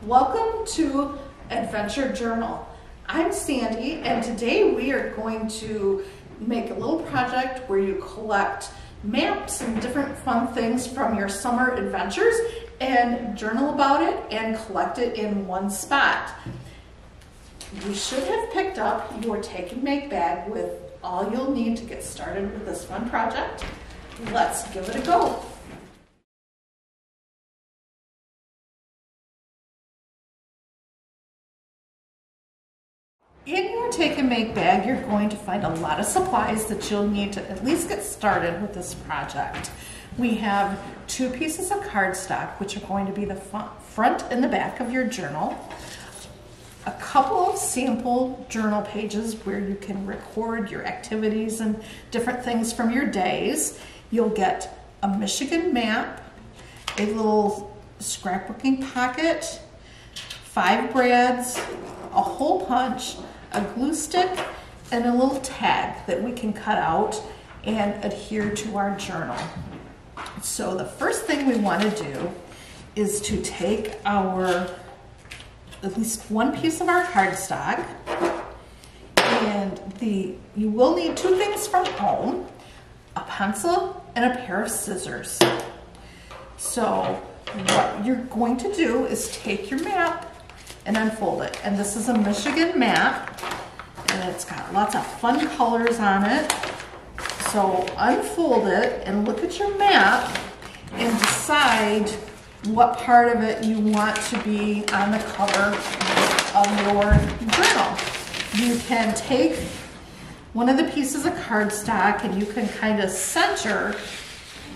Welcome to Adventure Journal. I'm Sandy, and today we are going to make a little project where you collect maps and different fun things from your summer adventures and journal about it and collect it in one spot. You should have picked up your take and make bag with all you'll need to get started with this fun project. Let's give it a go. In your take and make bag, you're going to find a lot of supplies that you'll need to at least get started with this project. We have 2 pieces of cardstock, which are going to be the front and the back of your journal. A couple of sample journal pages where you can record your activities and different things from your days. You'll get a Michigan map, a little scrapbooking pocket, 5 brads, a hole punch, a glue stick, and a little tag that we can cut out and adhere to our journal. So the first thing we want to do is to take our at least 1 piece of our cardstock, and you will need 2 things from home, a pencil and a pair of scissors. So what you're going to do is take your map and unfold it. And this is a Michigan map, and it's got lots of fun colors on it. So unfold it and look at your map and decide what part of it you want to be on the cover of your journal. You can take one of the pieces of cardstock and you can kind of center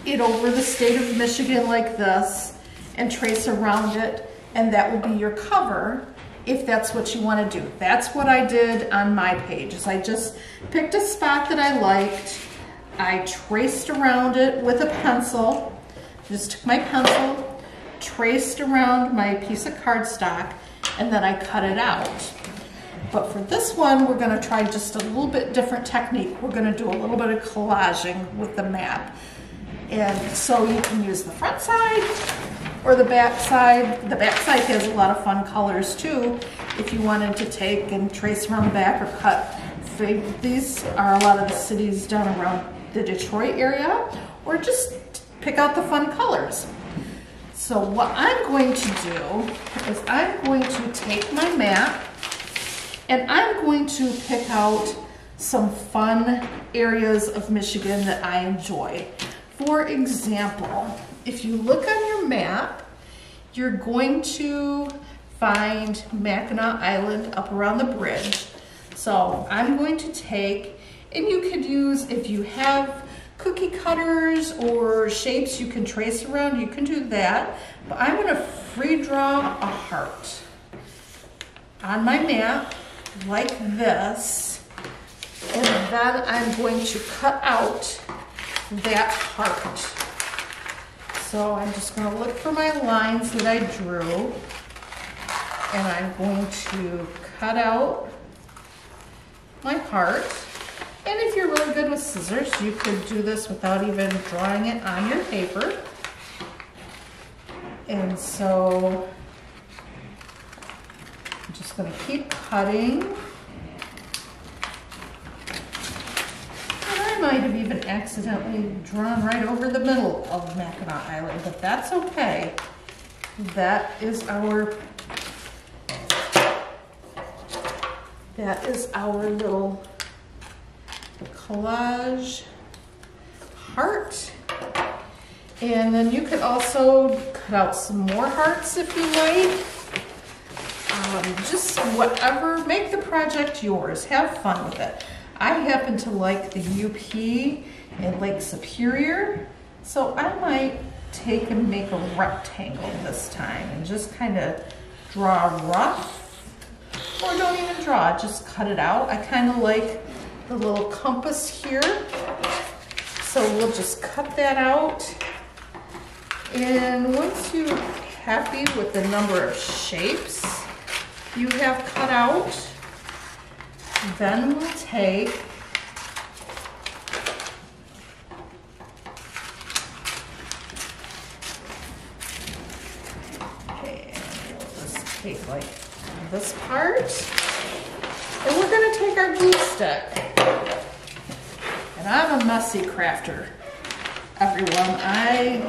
it over the state of Michigan like this and trace around it, and that will be your cover if that's what you want to do. That's what I did on my page. Is I just picked a spot that I liked. I traced around it with a pencil. Just took my pencil, traced around my piece of cardstock, and then I cut it out. But for this one, we're going to try just a little bit different technique. We're going to do a little bit of collaging with the map. And so you can use the front side or the back side. The back side has a lot of fun colors too. If you wanted to take and trace around the back or cut, these are a lot of the cities down around the Detroit area, or just pick out the fun colors. So what I'm going to do is I'm going to take my map and I'm going to pick out some fun areas of Michigan that I enjoy. For example, if you look on your map, you're going to find Mackinac Island up around the bridge. So I'm going to take, and you could use, if you have cookie cutters or shapes you can trace around, you can do that. But I'm going to free draw a heart on my map like this, and then I'm going to cut out that heart. So I'm just going to look for my lines that I drew, and I'm going to cut out my heart. And if you're really good with scissors, you could do this without even drawing it on your paper. And so I'm just going to keep cutting. I might have even accidentally drawn right over the middle of Mackinac Island, but that's okay. That is our little collage heart. And then you could also cut out some more hearts if you like. Just whatever, make the project yours. Have fun with it. I happen to like the UP in Lake Superior, so I might take and make a rectangle this time and just kind of draw rough, or don't even draw, just cut it out. I kind of like the little compass here, so we'll just cut that out. And once you're happy with the number of shapes you have cut out, then we'll take and we'll just take like this part, and we're gonna take our glue stick. And I'm a messy crafter, everyone. I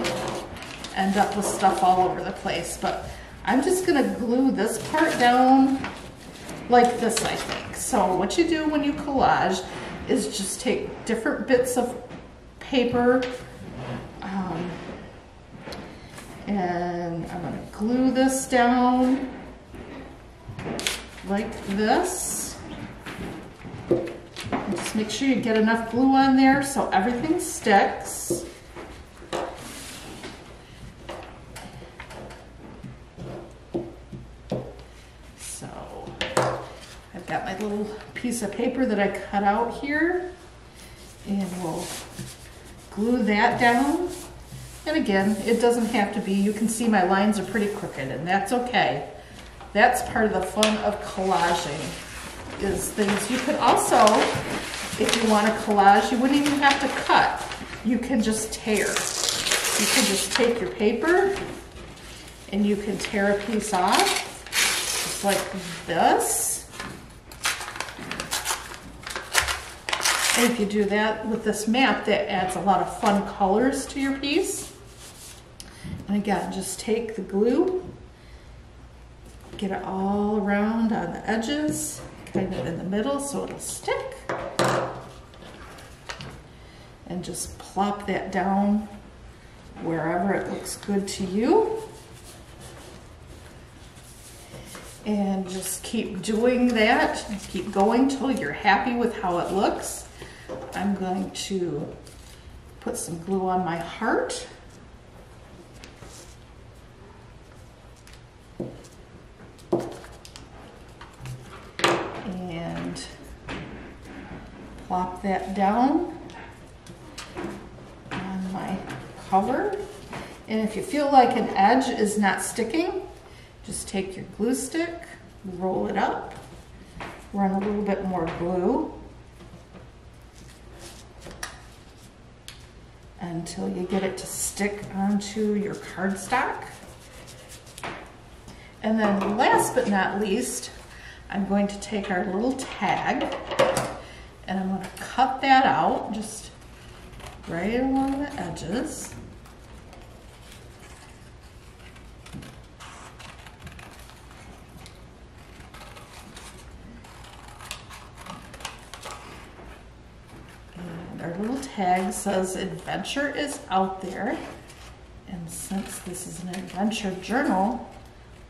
end up with stuff all over the place, but I'm just gonna glue this part down like this, I think. So what you do when you collage is just take different bits of paper, and I'm gonna glue this down like this. And just make sure you get enough glue on there so everything sticks. So I've got my little piece of paper that I cut out here, and we'll glue that down. And again, it doesn't have to be, you can see my lines are pretty crooked, and that's okay. That's part of the fun of collaging, is things you could also, if you want to collage, you wouldn't even have to cut. You can just tear. You can just take your paper and you can tear a piece off, just like this. And if you do that with this map, that adds a lot of fun colors to your piece. And again, just take the glue, get it all around on the edges, kind of in the middle so it'll stick. And just plop that down wherever it looks good to you. And just keep doing that, keep going till you're happy with how it looks. I'm going to put some glue on my heart. And plop that down on my cover. And if you feel like an edge is not sticking, just take your glue stick, roll it up, run a little bit more glue until you get it to stick onto your cardstock. And then last but not least, I'm going to take our little tag and I'm going to cut that out just right along the edges. And our little tag says adventure is out there. And since this is an adventure journal,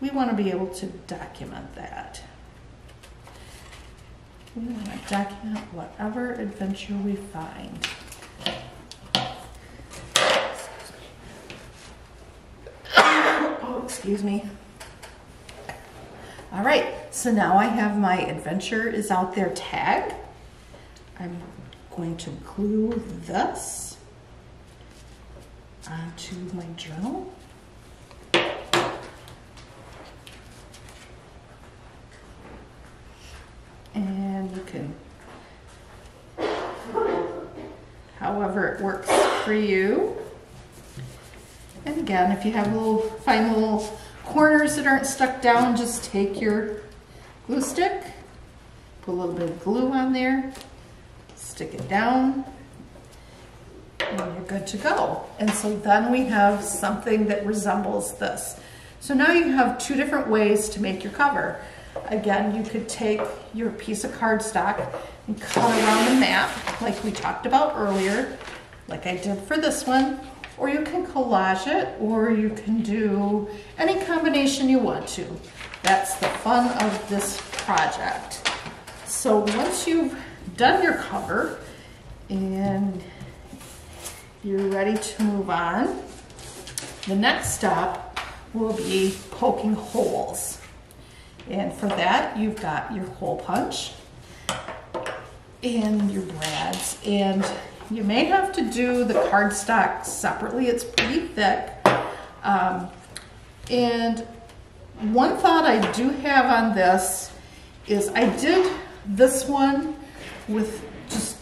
we want to be able to document that. We want to document whatever adventure we find. Oh, excuse me. All right, so now I have my adventure is out there tag. I'm going to glue this onto my journal. And you can, however it works for you. And again, if you have find little corners that aren't stuck down, just take your glue stick, put a little bit of glue on there, stick it down, and you're good to go. And so then we have something that resembles this. So now you have two different ways to make your cover. Again, you could take your piece of cardstock and cut around the map like we talked about earlier, like I did for this one, or you can collage it, or you can do any combination you want to. That's the fun of this project. So once you've done your cover and you're ready to move on, the next step will be poking holes. And for that, you've got your hole punch and your brads. And you may have to do the cardstock separately. It's pretty thick. And one thought I do have on this is I did this one with just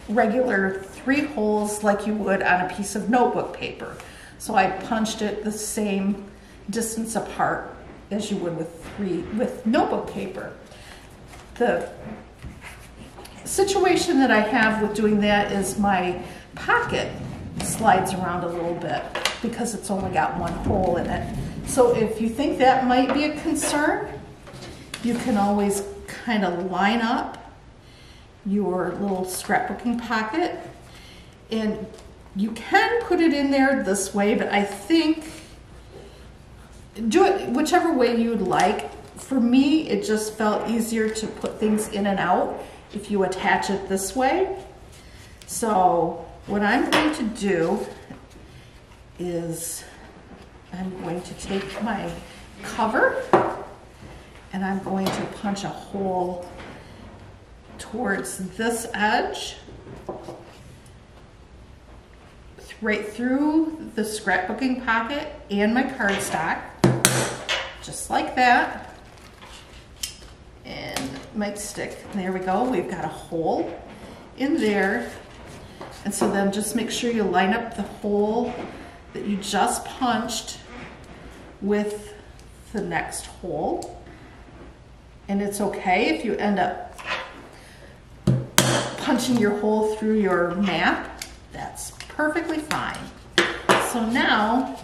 regular 3 holes like you would on a piece of notebook paper. So I punched it the same distance apart as you would with notebook paper. The situation that I have with doing that is my pocket slides around a little bit because it's only got one hole in it. So if you think that might be a concern, you can always kind of line up your little scrapbooking pocket, and you can put it in there this way, but I think do it whichever way you'd like. For me, it just felt easier to put things in and out if you attach it this way. So what I'm going to do is I'm going to take my cover and I'm going to punch a hole towards this edge, right through the scrapbooking pocket and my cardstock, just like that. And it might stick. There we go. We've got a hole in there. And so then just make sure you line up the hole that you just punched with the next hole. And it's okay if you end up punching your hole through your map. That's perfectly fine. So now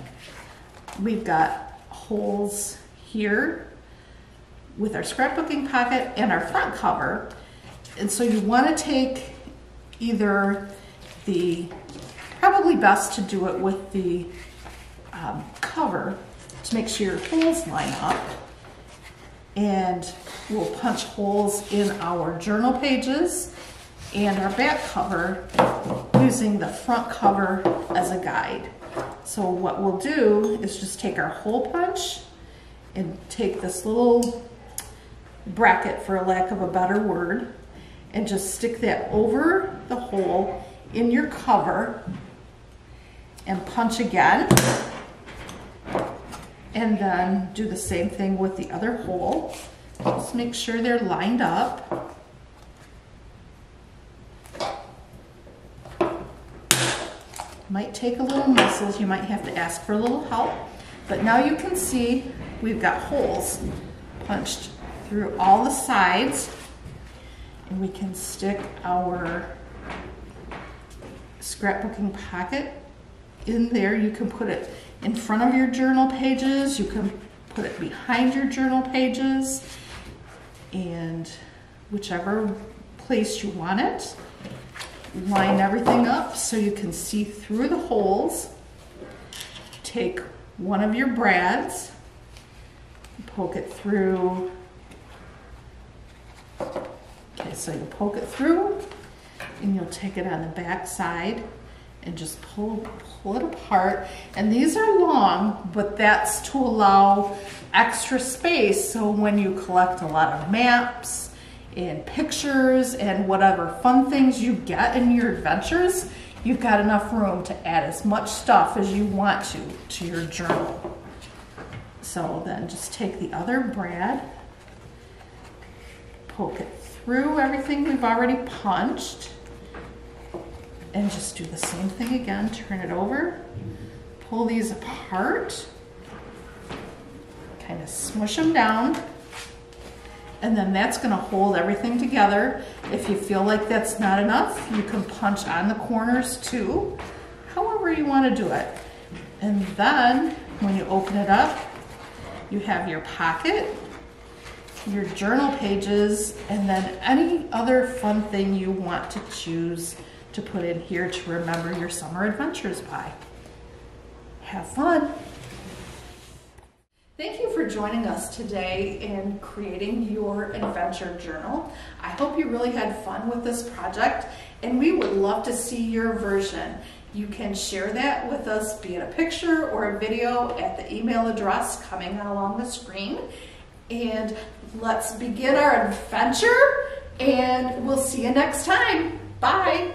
we've got holes here with our scrapbooking pocket and our front cover. And so you want to take either probably best to do it with the cover to make sure your holes line up. And we'll punch holes in our journal pages and our back cover using the front cover as a guide. So what we'll do is just take our hole punch and take this little bracket, for lack of a better word, and just stick that over the hole in your cover and punch again. And then do the same thing with the other hole. Just make sure they're lined up. Might take a little muscles, you might have to ask for a little help. But now you can see we've got holes punched through all the sides, and we can stick our scrapbooking pocket in there. You can put it in front of your journal pages, you can put it behind your journal pages, and whichever place you want it. Line everything up so you can see through the holes. Take one of your brads, poke it through. Okay, so you poke it through, and you'll take it on the back side and just pull it apart. And these are long, but that's to allow extra space, so when you collect a lot of maps and pictures and whatever fun things you get in your adventures, you've got enough room to add as much stuff as you want to your journal. So then just take the other brad, poke it through everything we've already punched, and just do the same thing again. Turn it over, pull these apart, kind of smush them down, and then that's going to hold everything together. If you feel like that's not enough, you can punch on the corners too, however you want to do it. And then when you open it up, you have your pocket, your journal pages, and then any other fun thing you want to choose to put in here to remember your summer adventures by. Have fun. Thank you for joining us today in creating your adventure journal. I hope you really had fun with this project, and we would love to see your version. You can share that with us, be it a picture or a video, at the email address coming along the screen. And let's begin our adventure, and we'll see you next time. Bye.